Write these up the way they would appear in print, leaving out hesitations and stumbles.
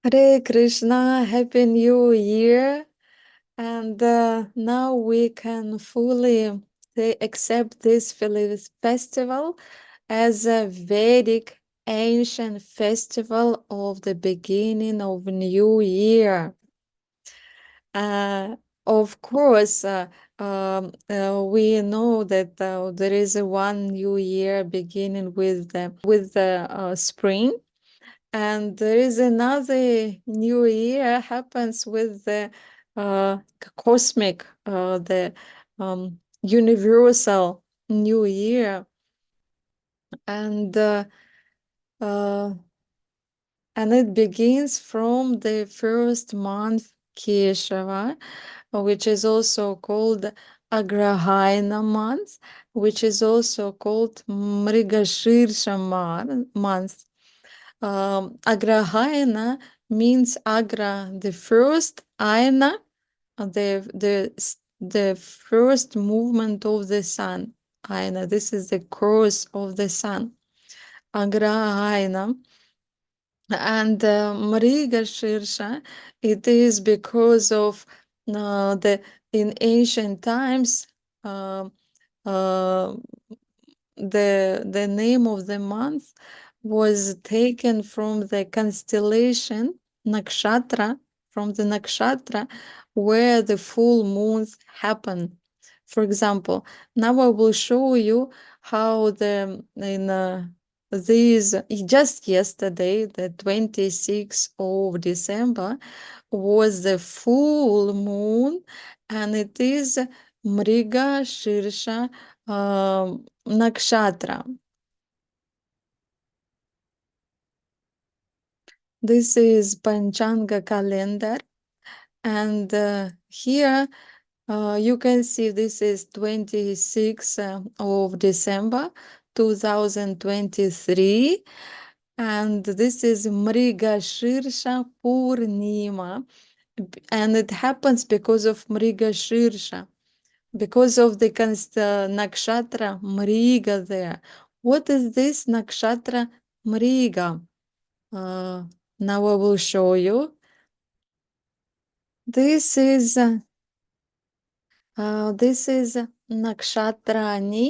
Hare Krishna, Happy New Year. And now we can fully accept this festival as a Vedic ancient festival of the beginning of New Year. Uh, of course, we know that there is a one new year beginning with the spring, and there is another new year happens with the cosmic, the universal new year, and uh, uh, and it begins from the first month Kesava, which is also called Agrahaya month, which is also called Mrigasirsa month. Agrahayana means Agra, the first, Ayana, the first movement of the sun. Ayana, this is the course of the sun. Agrahayana. And Mrigasirsa, it is because of the in ancient times, uh, uh, the name of the month was taken from the constellation nakshatra, from the nakshatra where the full moons happen. For example, now I will show you how the in these just yesterday, the 26th of December, was the full moon, and it is Mriga Shirsha Nakshatra. This is Panchanga calendar, and here you can see this is 26th of December 2023, and this is Mriga Shirsha Purnima, and it happens because of Mriga Shirsha, because of the nakshatra Mriga there. What is this nakshatra Mriga? Uh, Now I will show you. This is nakshatrani.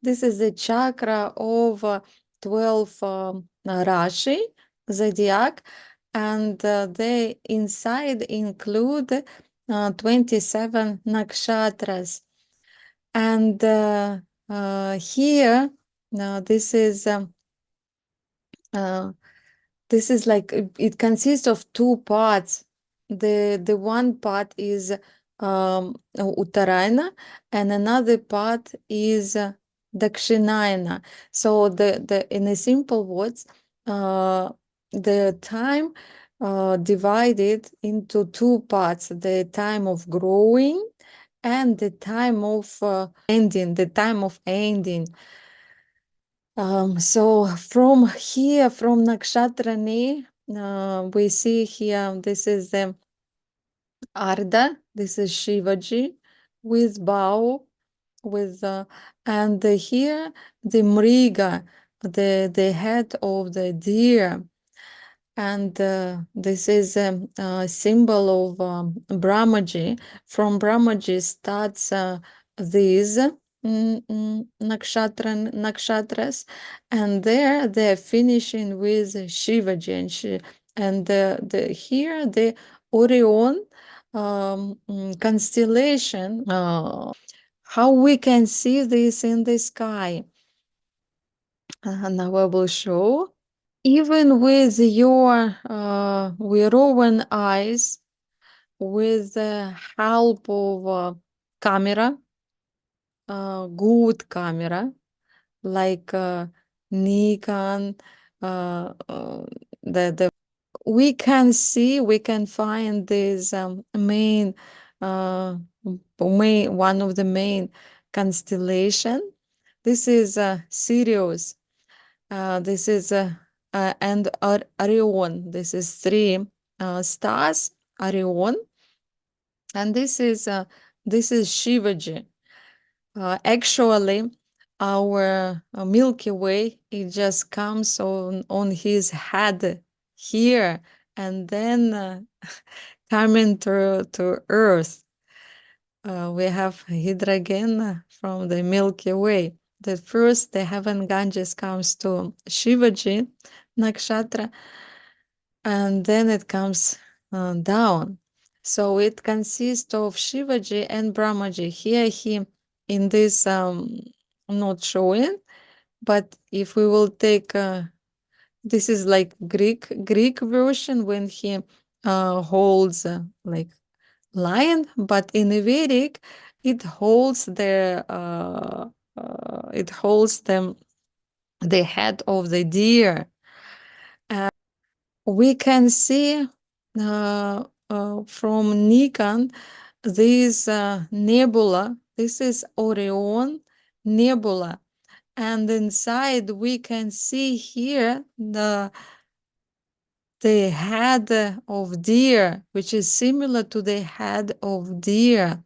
This is the chakra of 12 Rashi zodiac, and they inside include 27 nakshatras. And here, this is uh, this is like it consists of two parts. The one part is Uttarayana, and another part is Dakshinayana. So the in a simple words, the time divided into two parts: the time of growing and the time of ending. The time of ending. So from here, from Nakshatrani, we see here, this is the Arda, this is Shivaji with bow, with and here the Mriga, the head of the deer, and this is a symbol of Brahmaji. From Brahmaji starts these nakshatras, and there they're finishing with Shivaji, and here the Orion constellation. How we can see this in the sky? Now I will show. Even with your Rowan eyes, with the help of camera, good camera, like Nikon, the we can see, we can find this main one of the main constellation. This is Sirius. This is and Orion. This is three stars, Orion, and this is Shivaji. Actually, our Milky Way, it just comes on his head here, and then coming to Earth. We have hydrogen from the Milky Way. The first, the heaven Ganges comes to Shivaji nakshatra, and then it comes down. So it consists of Shivaji and Brahmaji. Here he in this not showing, but if we will take this is like Greek version when he holds like lion, but in the Vedic it holds it holds them the head of the deer. We can see from Nikon this nebula. This is Orion nebula, and inside we can see here the head of deer, which is similar to the head of deer.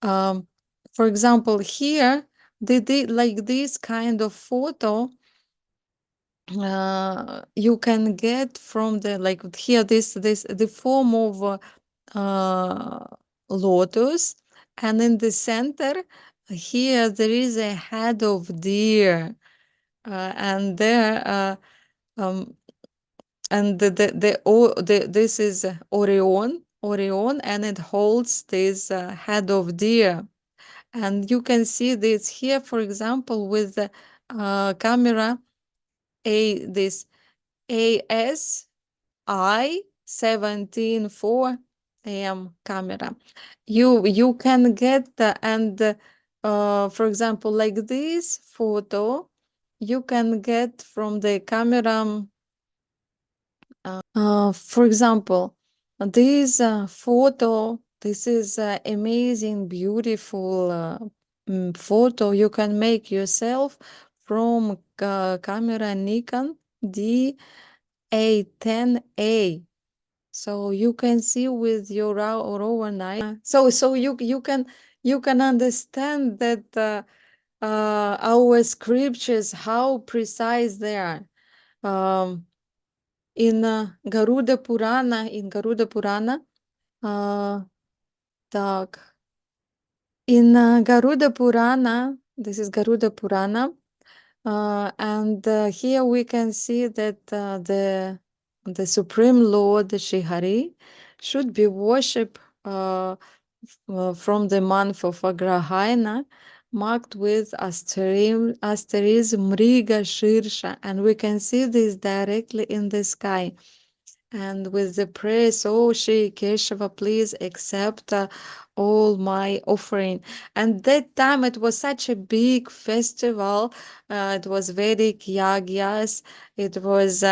For example, here like this kind of photo you can get from the like here this the form of lotus, and in the center here there is a head of deer, and there um, and this is Orion, and it holds this head of deer, and you can see this here, for example, with the camera this ASI 174M camera. You can get for example, like this photo, you can get from the camera. For example, this photo. This is amazing, beautiful photo you can make yourself from camera Nikon D810A. So you can see with your raw eye. So you can understand that our scriptures, how precise they are. In Garuda Purana, так, in Garuda Purana, this is Garuda Purana, and here we can see that the Supreme Lord Shri should be worshipped from the month of Agrahaya, marked with asterisk Mrigasirsa, and we can see this directly in the sky. And with the praise, oh Sri Kesava, please accept all my offering. And that time it was such a big festival. It was Vedic yagyas. It was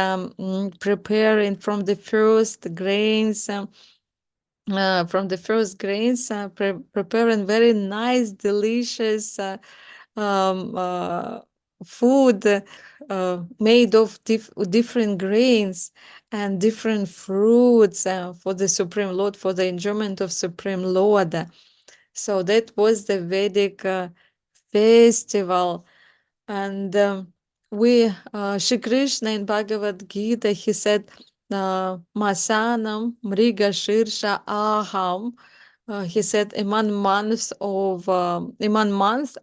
preparing from the first grains. Preparing very nice, delicious um, uh, food made of different grains and different fruits for the Supreme Lord, for the enjoyment of Supreme Lord. So that was the Vedic festival. And Sri Krishna in Bhagavad Gita, he said, Masanam Mrigasirsa Aham. He said, in 1 month,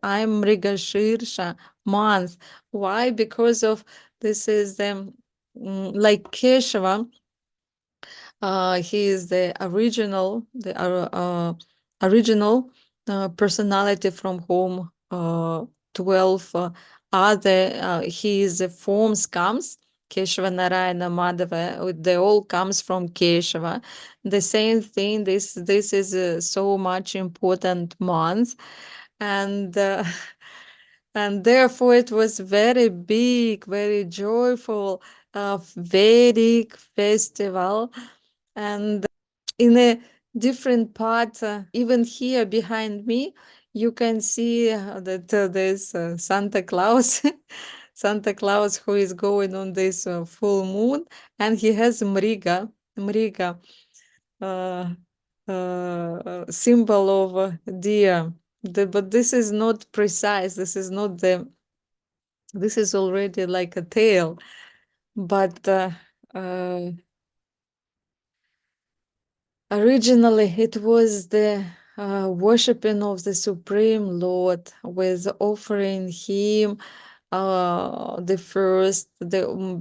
I'm Mrigasirsa month. Why? Because of this is the like Keshava. He is the original personality from whom 12 other his forms comes. Keshava, Narayana, Madhava, they all comes from Keshava. The same thing. This is so much important month, and and therefore it was very big, very joyful, Vedic festival, and in a different part, even here behind me, you can see that there's Santa Claus, Santa Claus who is going on this full moon, and he has Mriga, uh, symbol of deer. But this is not precise. This is not the. This is already like a tail, but. Originally, it was the worshiping of the Supreme Lord with offering him the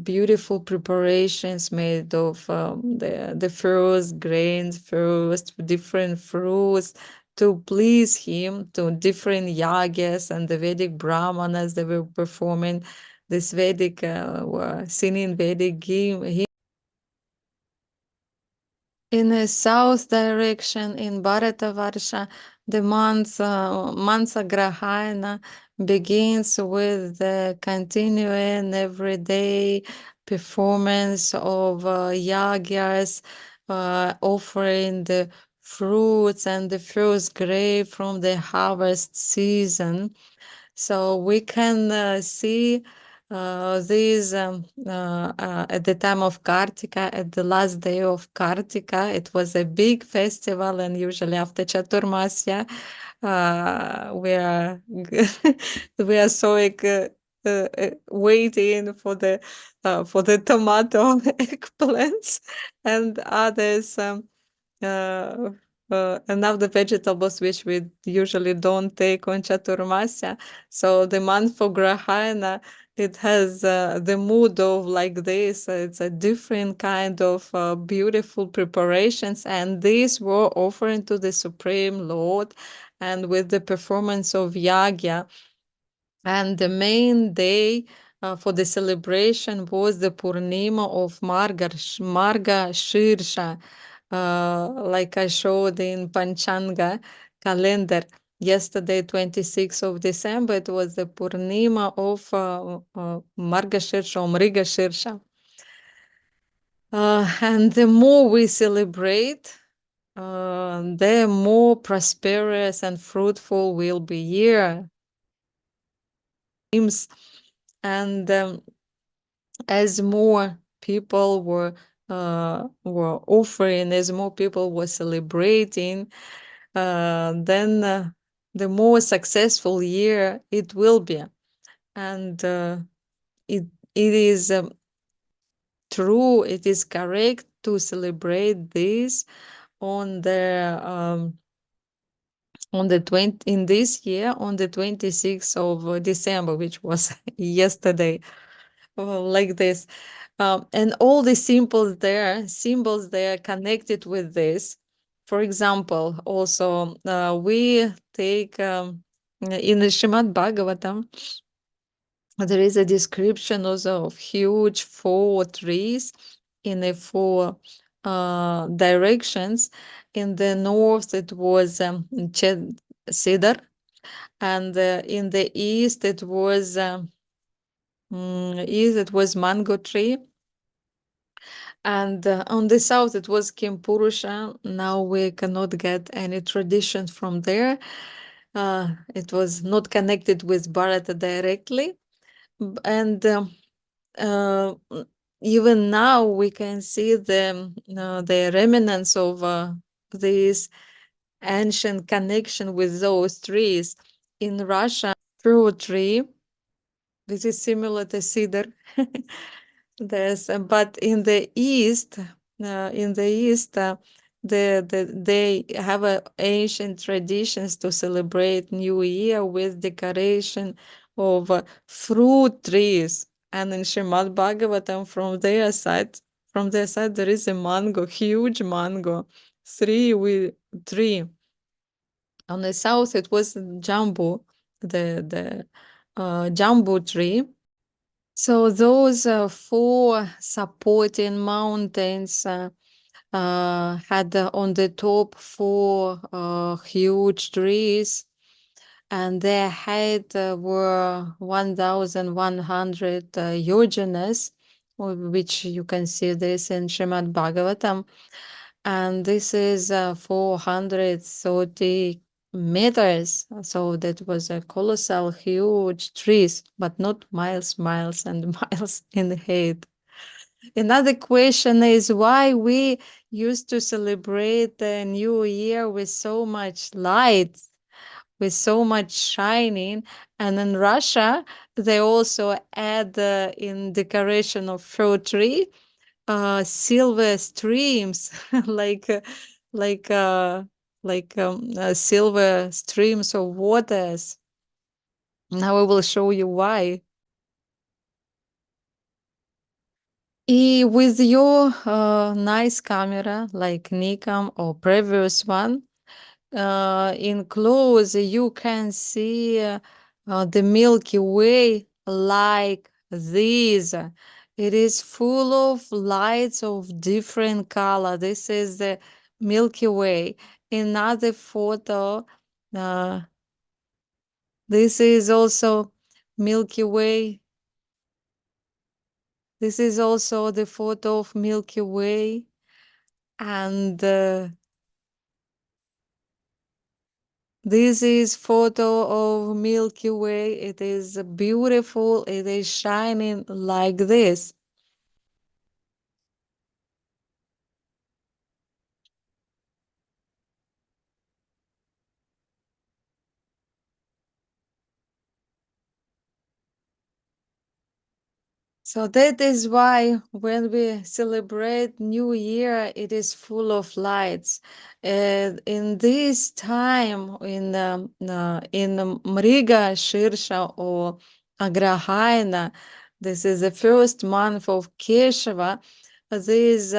beautiful preparations made of the first grains, first different fruits to please him, to different yagyas and the Vedic brahmanas. They were performing this Vedic, were singing Vedic hymn. In the south direction, in Bharatavarsha, the month Agrahaya begins with the continuing everyday performance of yagyas, offering the fruits and the first grape from the harvest season. So we can see these at the time of Kartika, at the last day of Kartika. It was a big festival, and usually after Chaturmasya, we are we are so waiting for the tomato eggplants and others. Uh, and now the vegetables which we usually don't take on Chaturmasya. So the month for Grahana, it has the mood of like this. It's a different kind of beautiful preparations, and these were offering to the Supreme Lord, and with the performance of yagya. And the main day for the celebration was the Purnima of Margashirsha, like I showed in Panchanga calendar. Yesterday, 26th of December, it was the Purnima of Margashirsha or Mrigasirsa. And the more we celebrate, the more prosperous and fruitful will be year. And as more people were offering, as more people were celebrating, then the more successful year it will be. And it is true, it is correct to celebrate this on the 20 in this year on the 26th of December, which was yesterday. Like this. And all the symbols there connected with this. For example, also we take in the Srimad Bhagavatam, there is a description also of huge 4 trees in the 4 directions. In the north, it was cedar, and in the east, it was mango tree, and on the south it was Kimpurusha. Now we cannot get any traditions from there. It was not connected with Bharata directly, and even now we can see the remnants of this ancient connection with those trees. In Russia, fruit tree, this is similar to cedar. There's, but in the East, they have ancient traditions to celebrate New Year with decoration of fruit trees. And in Srimad Bhagavatam, from their side, there is a mango, huge mango, three. On the south, it was jambu, the jambu tree. So those 4 supporting mountains had on the top 4 huge trees, and their height were 1,100 yojanas, which you can see this in Srimad Bhagavatam. And this is 430 meters. So that was a colossal, huge trees, but not miles and miles in height. Another question is why we used to celebrate the New Year with so much light, with so much shining. And in Russia, they also add in decoration of fruit tree silver streams, like like silver streams of waters. Now I will show you why. With your nice camera like Nikon or previous one, in close you can see the Milky Way like this. It is full of lights of different color. This is the Milky Way. Another photo, uh, this is also Milky Way. This is also the photo of Milky Way. And this is photo of Milky Way. It is beautiful. It is shining like this. So that is why when we celebrate New Year, it is full of lights. In this time, in Mrigasirsa or Agrahaya, this is the first month of Kesava. This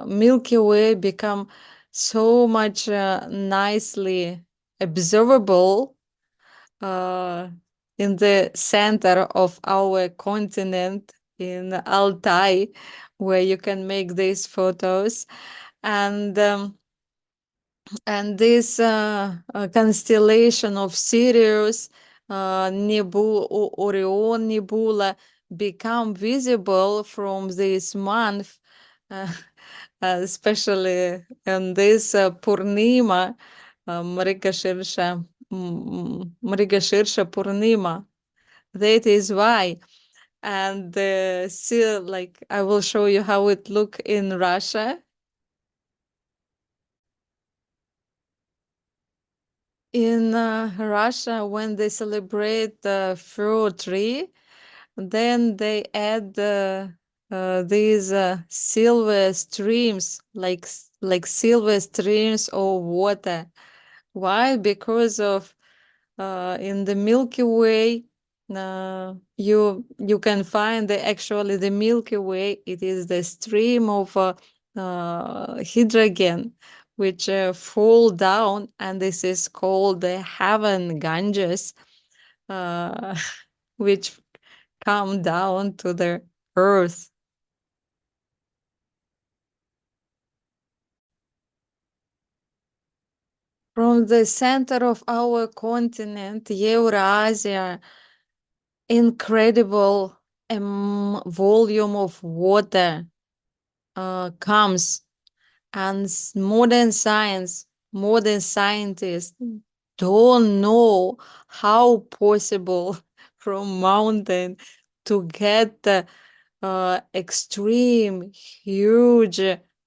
Milky Way become so much nicely observable uh, in the center of our continent in Altai, where you can make these photos. And this constellation of Sirius, Orion Nebula, become visible from this month, uh, especially in this Purnima, Mrigasirsa Purnima. That is why. And still, like, I will show you how it look in Russia. In Russia, when they celebrate the fruit tree, then they add these silver streams, like silver streams of water. Why? Because of in the Milky Way, you can find actually the Milky Way. It is the stream of hydrogen which fall down, and this is called the heaven Ganges, uh, which come down to the earth. From the center of our continent, Eurasia, incredible volume of water comes, and modern scientists don't know how possible from mountain to get extreme huge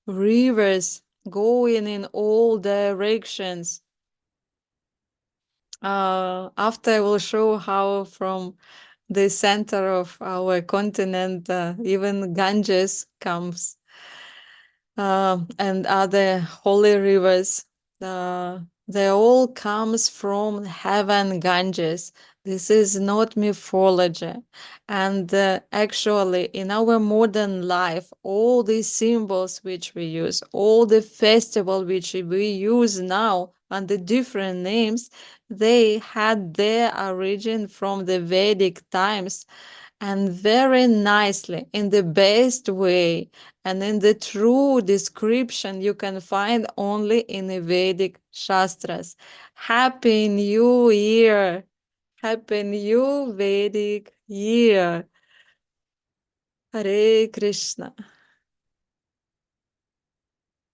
rivers going in all directions. After I will show how from the center of our continent even Ganges comes, and other holy rivers. They all comes from heaven Ganges. This is not mythology. And actually, in our modern life, all these symbols which we use, all the festival which we use now under different names, they had their origin from the Vedic times, and very nicely, in the best way, and in the true description you can find only in the Vedic Shastras. Happy New Year! Happy New Vedic Year! Hare Krishna!